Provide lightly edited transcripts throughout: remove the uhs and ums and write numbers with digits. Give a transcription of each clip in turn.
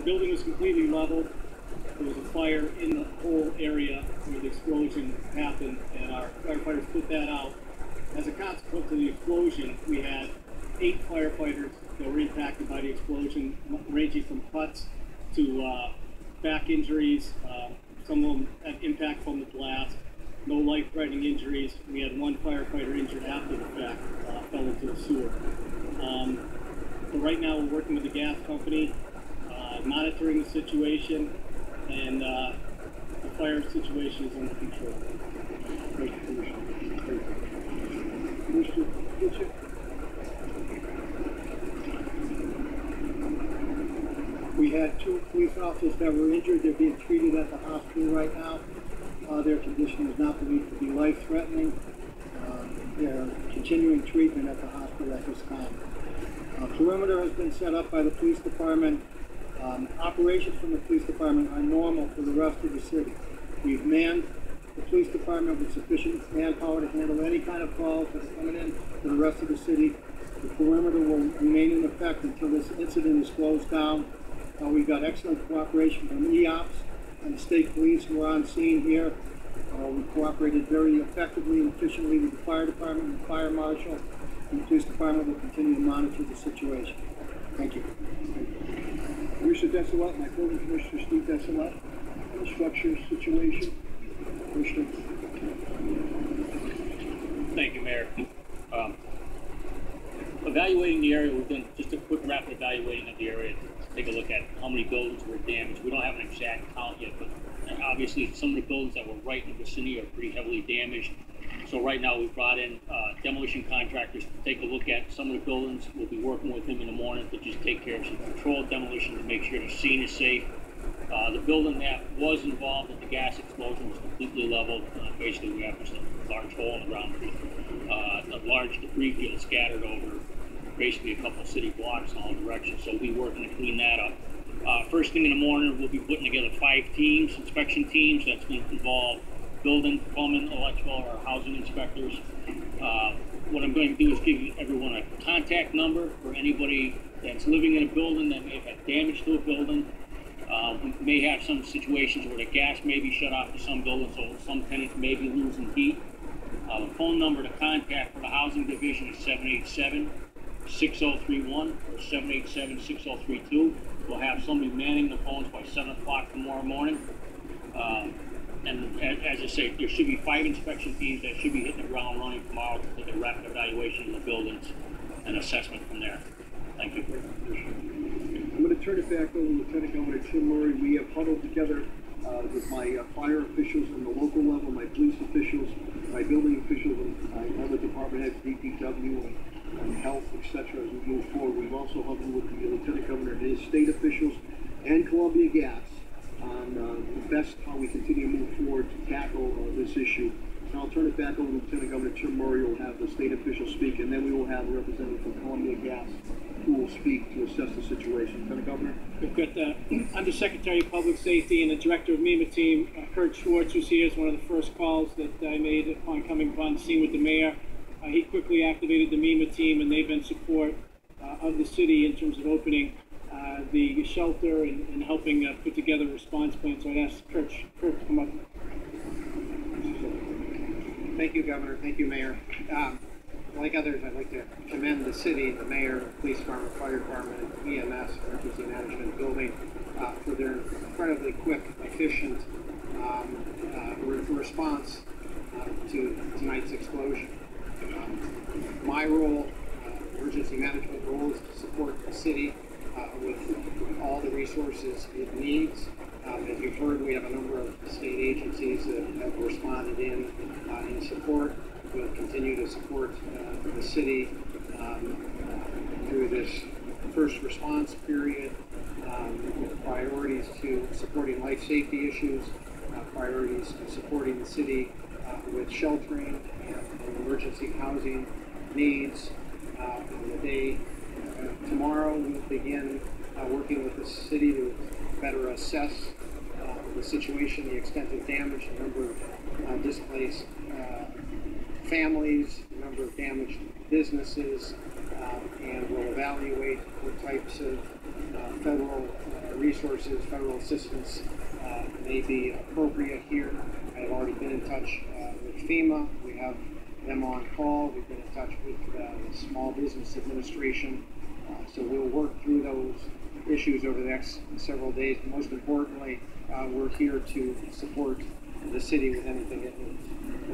The building was completely leveled. There was a fire in the whole area where the explosion happened, and our firefighters put that out. As a consequence of the explosion, we had 8 firefighters that were impacted by the explosion, ranging from cuts to back injuries. Some of them had impact from the blast. No life-threatening injuries. We had 1 firefighter injured after the fact, fell into the sewer. So right now we're working with the gas company, monitoring the situation, and the fire situation is under control. Thank you, Commissioner. Commissioner Kitchen? We had 2 police officers that were injured. They're being treated at the hospital right now. Their condition is not believed to be life-threatening. They're continuing treatment at the hospital at this time. Perimeter has been set up by the police department. Operations from the police department are normal for the rest of the city. We've manned the police department with sufficient manpower to handle any kind of calls that are coming in to the rest of the city. The perimeter will remain in effect until this incident is closed down. We've got excellent cooperation from EOPS and the state police who are on scene here. We cooperated very effectively and efficiently with the fire department and the fire marshal, and the police department will continue to monitor the situation. Thank you. Commissioner Desolette, my building commissioner Steve Desolette, on the structure situation. Commissioner. Thank you, Mayor. Evaluating the area, we've done just a quick rapid evaluating of the area to take a look at how many buildings were damaged. We don't have an exact count yet, but obviously some of the buildings that were right in the vicinity are pretty heavily damaged. So right now we've brought in demolition contractors to take a look at some of the buildings. We'll be working with them in the morning to just take care of some controlled demolition to make sure the scene is safe. The building that was involved in the gas explosion was completely leveled. Basically, we have just a large hole in the ground. A large debris field scattered over basically a couple of city blocks in all directions. So we'll be working to clean that up. First thing in the morning, we'll be putting together 5 teams, inspection teams. That's going to involve building, plumbing, electrical, or housing inspectors. What I'm going to do is give everyone a contact number for anybody that's living in a building that may have had damage to a building. We may have some situations where the gas may be shut off to some buildings, so some tenants may be losing heat. The phone number to contact for the housing division is 787-6031 or 787-6032. We'll have somebody manning the phones by 7 o'clock tomorrow morning. And as I say, there should be 5 inspection teams that should be hitting the ground running tomorrow to take a rapid evaluation of the buildings and assessment from there. Thank you. I'm going to turn it back over to Lieutenant Governor Tim Murray. We have huddled together with my fire officials on the local level, my police officials, my building officials, and my other department heads, DPW and health, etc. as we move forward. We've also huddled with the Lieutenant Governor and his state officials and Columbia Gas on the best how we continue to move forward to tackle this issue. And I'll turn it back over to Lieutenant Governor Tim Murray, who will have the state officials speak, and then we will have a representative from Columbia Gas who will speak to assess the situation. Lieutenant Governor? We've got the Undersecretary of Public Safety and the Director of MEMA team, Kurt Schwartz, who's here. Is one of the first calls that I made upon coming upon the scene with the mayor. He quickly activated the MEMA team, and they've been in support of the city in terms of opening the shelter and helping put together a response plan. So I'd ask Kurt to come up. Thank you, Governor. Thank you, Mayor. Like others, I'd like to commend the city, the mayor, the police department, fire department, EMS, emergency management building for their incredibly quick, efficient response to tonight's explosion. My role, emergency management role, is to support the city with all the resources it needs. As you've heard, we have a number of state agencies that have responded in support. We'll continue to support the city through this first response period with priorities to supporting life safety issues, priorities to supporting the city with sheltering and emergency housing needs. The day tomorrow, we'll begin working with the city to better assess the situation, the extent of damage, the number of displaced families, the number of damaged businesses, and we'll evaluate what types of federal resources resources, federal assistance may be appropriate here. I've already been in touch with FEMA. We have them on call. We've been in touch with the Small Business Administration. So we'll work through those issues over the next several days. But most importantly, we're here to support the city with anything it needs.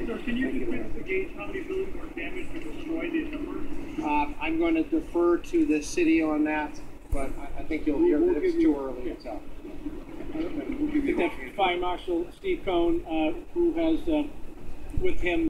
So can you just give us a gauge how many buildings were damaged or destroyed in number? I'm going to defer to the city on that, but I think you'll hear that it's too early to tell. State Fire Marshal Steve Cohn, who has with him